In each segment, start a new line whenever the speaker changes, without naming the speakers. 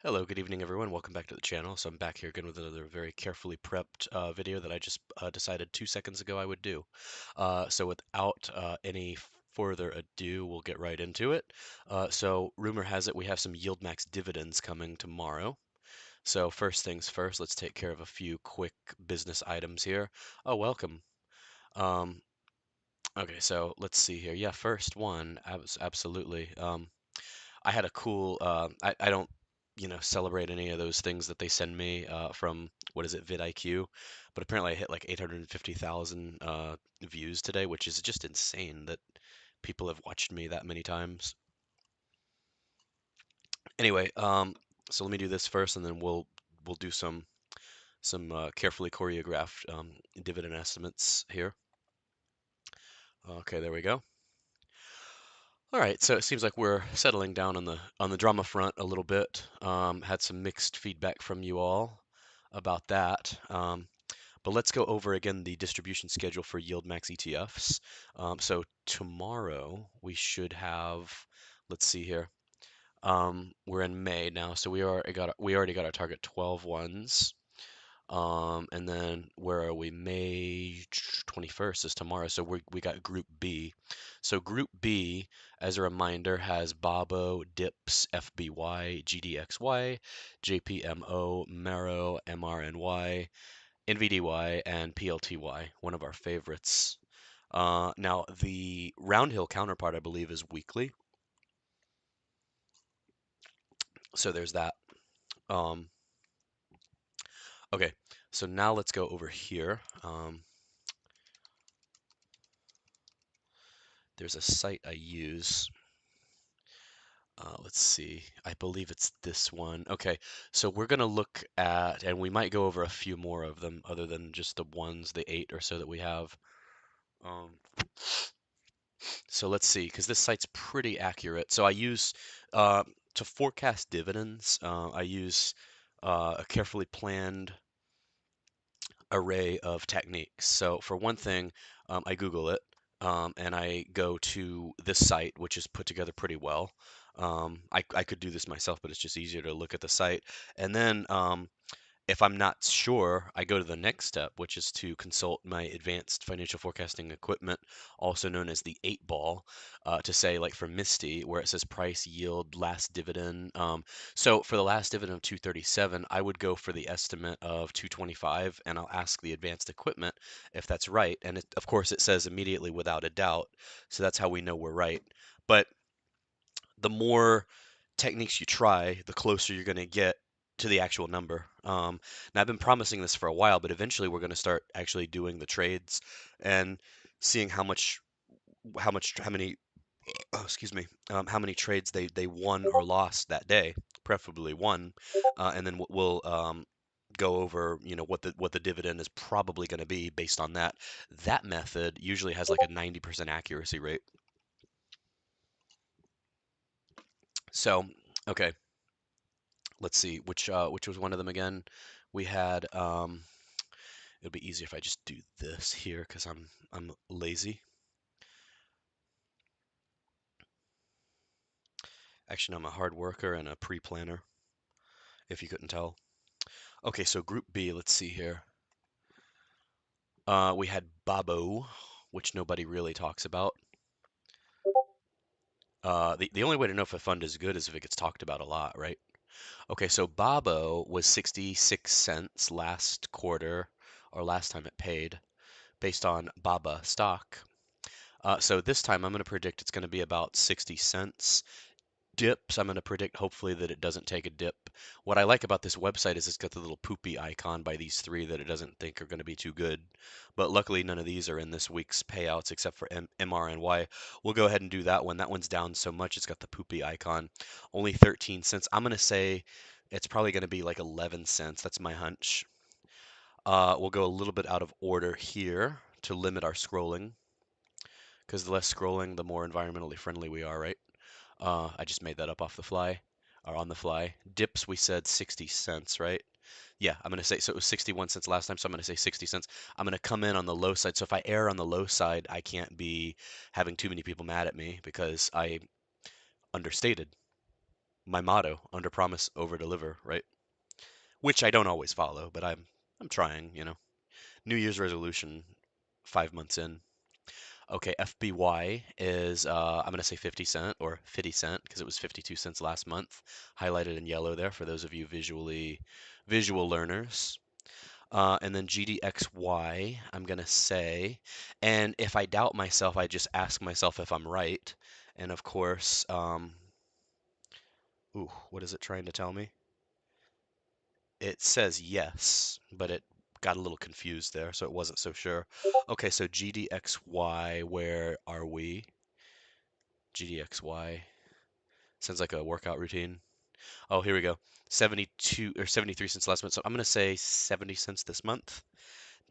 Hello, good evening, everyone. Welcome back to the channel. So I'm back here again with another very carefully prepped video that I just decided 2 seconds ago I would do. So without any further ado, we'll get right into it. So rumor has it we have some YieldMax dividends coming tomorrow. So first things first, let's take care of a few quick business items here. Oh, welcome. Um, okay, so let's see here. Yeah, first one, absolutely. I had a cool. I don't, celebrate any of those things that they send me from what is it, vidIQ, but apparently I hit like 850,000 views today, which is just insane that people have watched me that many times. Anyway, so let me do this first, and then we'll do some carefully choreographed dividend estimates here. Okay, there we go. All right, so it seems like we're settling down on the drama front a little bit. Had some mixed feedback from you all about that. But let's go over again the distribution schedule for YieldMax ETFs. So tomorrow we should have, let's see here. We're in May now, so we already got our target 12 ones. And then where are we? May 21st is tomorrow. So we got Group B. So Group B, as a reminder, has Babo, DIPS, FBY, GDXY, JPMO, Mero, MRNY, NVDY, and PLTY, one of our favorites. Now, the Roundhill counterpart, I believe, is weekly. So there's that. Um, okay, so now let's go over here. There's a site I use. Let's see. I believe it's this one. Okay, so we're going to look at, and we might go over a few more of them other than just the ones, the 8 or so that we have. Um, so let's see, because this site's pretty accurate. So I use, to forecast dividends, I use a carefully planned array of techniques. So for one thing, I Google it, and I go to this site, which is put together pretty well. I could do this myself, but it's just easier to look at the site. And then if I'm not sure, I go to the next step, which is to consult my advanced financial forecasting equipment, also known as the 8 ball, to say, like for Misty, where it says price, yield, last dividend. So for the last dividend of 237, I would go for the estimate of 225, and I'll ask the advanced equipment if that's right. And of course, it says immediately without a doubt. So that's how we know we're right. But the more techniques you try, the closer you're going to get to the actual number. And I've been promising this for a while, but eventually we're going to start actually doing the trades and seeing how many, oh, excuse me, how many trades they won or lost that day, preferably one, and then we'll go over, what the dividend is probably going to be based on that. That method usually has like a 90% accuracy rate. So, okay, let's see which was one of them again. We had it'll be easier if I just do this here because I'm lazy. Actually, I'm a hard worker and a pre-planner, if you couldn't tell. Okay, so Group B, let's see here. We had Babo, which nobody really talks about. The only way to know if a fund is good is if it gets talked about a lot, right? Okay, so Babo was 66 cents last quarter, or last time it paid, based on BABA stock. So this time I'm going to predict it's going to be about 60 cents. Dips, I'm going to predict hopefully that it doesn't take a dip. What I like about this website is it's got the little poopy icon by these three that it doesn't think are going to be too good. But luckily none of these are in this week's payouts except for MRNY. We'll go ahead and do that one. That one's down so much it's got the poopy icon. Only 13 cents. I'm going to say it's probably going to be like 11 cents. That's my hunch. We'll go a little bit out of order here to limit our scrolling because the less scrolling, the more environmentally friendly we are, right? I just made that up off the fly, or on the fly. Dips, we said 60 cents, right? Yeah, I'm going to say, so it was 61 cents last time, so I'm going to say 60 cents. I'm going to come in on the low side. So if I err on the low side, I can't be having too many people mad at me because I understated. My motto, under promise, over deliver, right? Which I don't always follow, but I'm trying, you know. New Year's resolution 5 months in. Okay, FBY is I'm gonna say 50 cent or 50 cent because it was 52 cents last month, highlighted in yellow there for those of you visual learners. And then GDXY, I'm gonna say, and if I doubt myself, I just ask myself if I'm right. And of course, ooh, what is it trying to tell me? It says yes, but it got a little confused there, so it wasn't so sure. Okay, so GDXY, where are we? GDXY sounds like a workout routine. Oh, here we go. 72 or 73 cents last month. So I'm going to say 70 cents this month.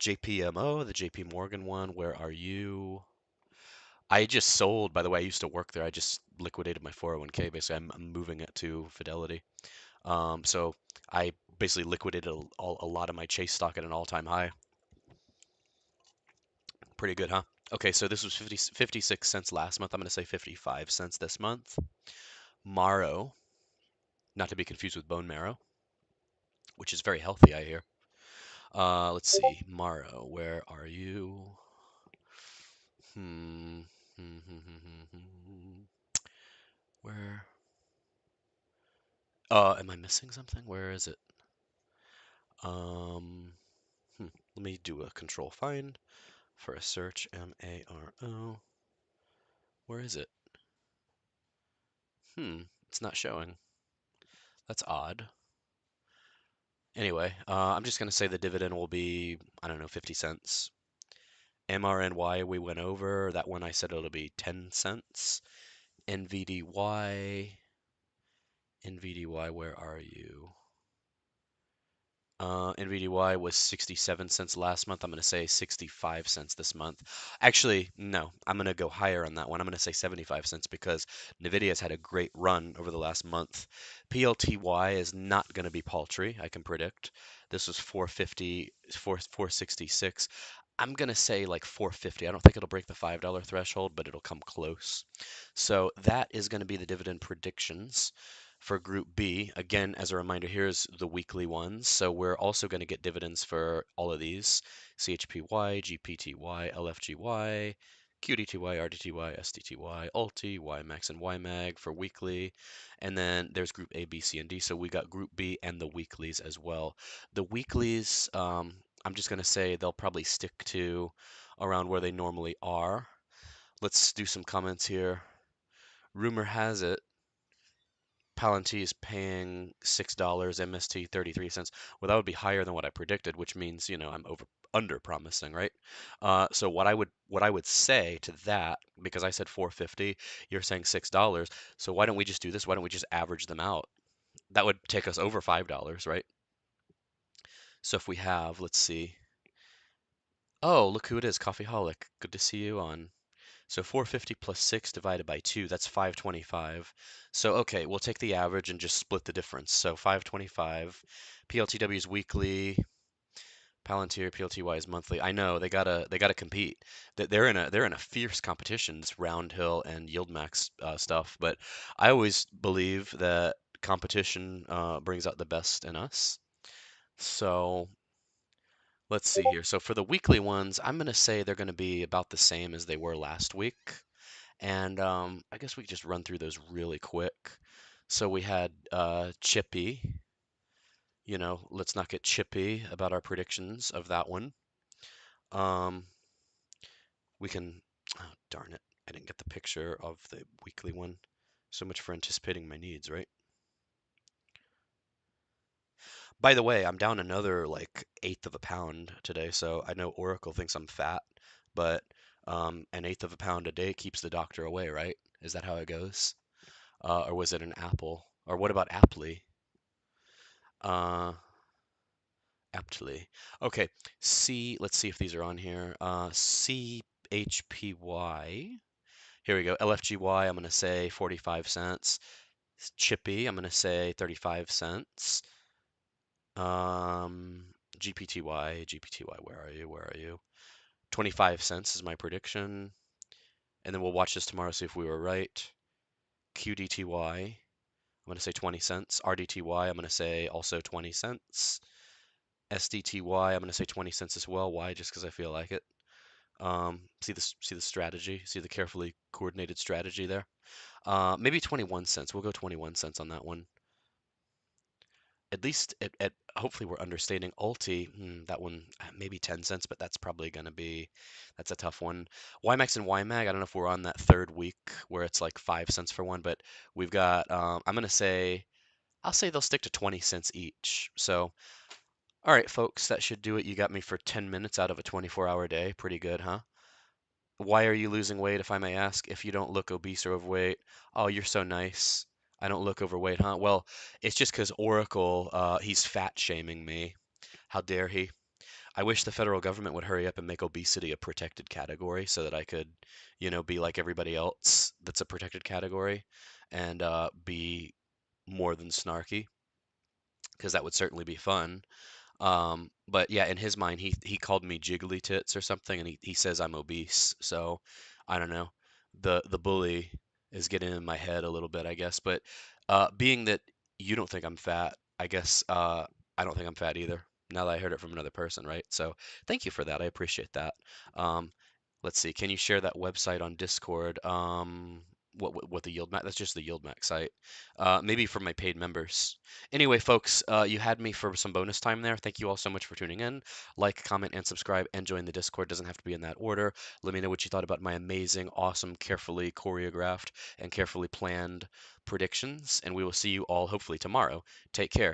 JPMO, the JP Morgan one, where are you? I just sold, by the way, I used to work there. I just liquidated my 401k. Basically, I'm moving it to Fidelity. So I basically liquidated a lot of my Chase stock at an all-time high. Pretty good, huh? Okay, so this was 56 cents last month. I'm going to say 55 cents this month. Maro, not to be confused with bone marrow, which is very healthy, I hear. Let's see, Maro, where are you? Hmm. Where? Am I missing something? Where is it? Um, Let me do a control find for a search. Maro. Where is it? It's not showing. That's odd. Anyway, I'm just gonna say the dividend will be, I don't know, 50 cents. MRNY we went over. That one I said it'll be 10 cents. NVDY. NVDY, where are you? NVDY was 67 cents last month. I'm going to say 65 cents this month. Actually, no, I'm going to go higher on that one. I'm going to say 75 cents because NVIDIA has had a great run over the last month. PLTY is not going to be paltry, I can predict. This was 450, 466. I'm going to say like 450. I don't think it'll break the $5 threshold, but it'll come close. So that is going to be the dividend predictions for Group B. Again, as a reminder, here's the weekly ones. So we're also going to get dividends for all of these: CHPY, GPTY, LFGY, QDTY, RDTY, SDTY, ULTI, YieldMax, and YMAG for weekly. And then there's Group A, B, C, and D. So we got Group B and the weeklies as well. The weeklies, I'm just going to say they'll probably stick to around where they normally are. Let's do some comments here. Rumor has it PLTY is paying $6, MST 33 cents. Well, that would be higher than what I predicted, which means, you know, I'm under promising, right? So what I would say to that, because I said 450, you're saying $6. So why don't we just do this? Why don't we just average them out? That would take us over $5, right? So if we have, let's see. Oh, look who it is, Coffeeholic. Good to see you on. So 450 plus 6 divided by 2, that's 525. So okay, we'll take the average and just split the difference. So 525, PLTW is weekly, Palantir PLTY is monthly. I know they gotta compete. They're in a fierce competition, this Roundhill and YieldMax stuff. But I always believe that competition brings out the best in us. So let's see here. So for the weekly ones, I'm gonna say they're gonna be about the same as they were last week. And I guess we could just run through those really quick. So we had Chippy. You know, let's not get chippy about our predictions of that one. Um, we can, oh, darn it, I didn't get the picture of the weekly one. So much for anticipating my needs, right? By the way, I'm down another like eighth of a pound today. So I know Oracle thinks I'm fat, but an eighth of a pound a day keeps the doctor away, right? Is that how it goes? Or was it an apple? Or what about aptly? Uh, aptly. Okay, let's see if these are on here. CHPY. Here we go. LFGY, I'm going to say 45 cents. Chippy, I'm going to say 35 cents. Um, GPTY, where are you? Where are you? 25 cents is my prediction. And then we'll watch this tomorrow, see if we were right. QDTY, I'm going to say 20 cents. RDTY, I'm going to say also 20 cents. SDTY, I'm going to say 20 cents as well. Why? Just because I feel like it. See the strategy. See the carefully coordinated strategy there. Maybe 21 cents. We'll go 21 cents on that one. At least at hopefully we're understanding ulti. That one maybe 10 cents, but that's probably going to be that's a tough one. YMAX and YMAG, I don't know if we're on that third week where it's like 5 cents for one, but we've got I'm going to say I'll say they'll stick to 20 cents each. So, all right, folks, that should do it. You got me for 10 minutes out of a 24-hour day. Pretty good, huh? Why are you losing weight, if I may ask? If you don't look obese or overweight. Oh, you're so nice. I don't look overweight, huh? Well, it's just because Oracle, he's fat shaming me. How dare he? I wish the federal government would hurry up and make obesity a protected category so that I could, be like everybody else that's a protected category and be more than snarky, because that would certainly be fun. But yeah, in his mind, he called me jiggly tits or something, and he says I'm obese. So I don't know. The bully is getting in my head a little bit, I guess. But being that you don't think I'm fat, I guess I don't think I'm fat either. Now that I heard it from another person, right? So thank you for that. I appreciate that. Um, let's see. Can you share that website on Discord? What the YieldMax? That's just the YieldMax site. Maybe for my paid members. Anyway, folks, you had me for some bonus time there. Thank you all so much for tuning in. Like, comment, and subscribe, and join the Discord. Doesn't have to be in that order. Let me know what you thought about my amazing, awesome, carefully choreographed and carefully planned predictions. And we will see you all hopefully tomorrow. Take care.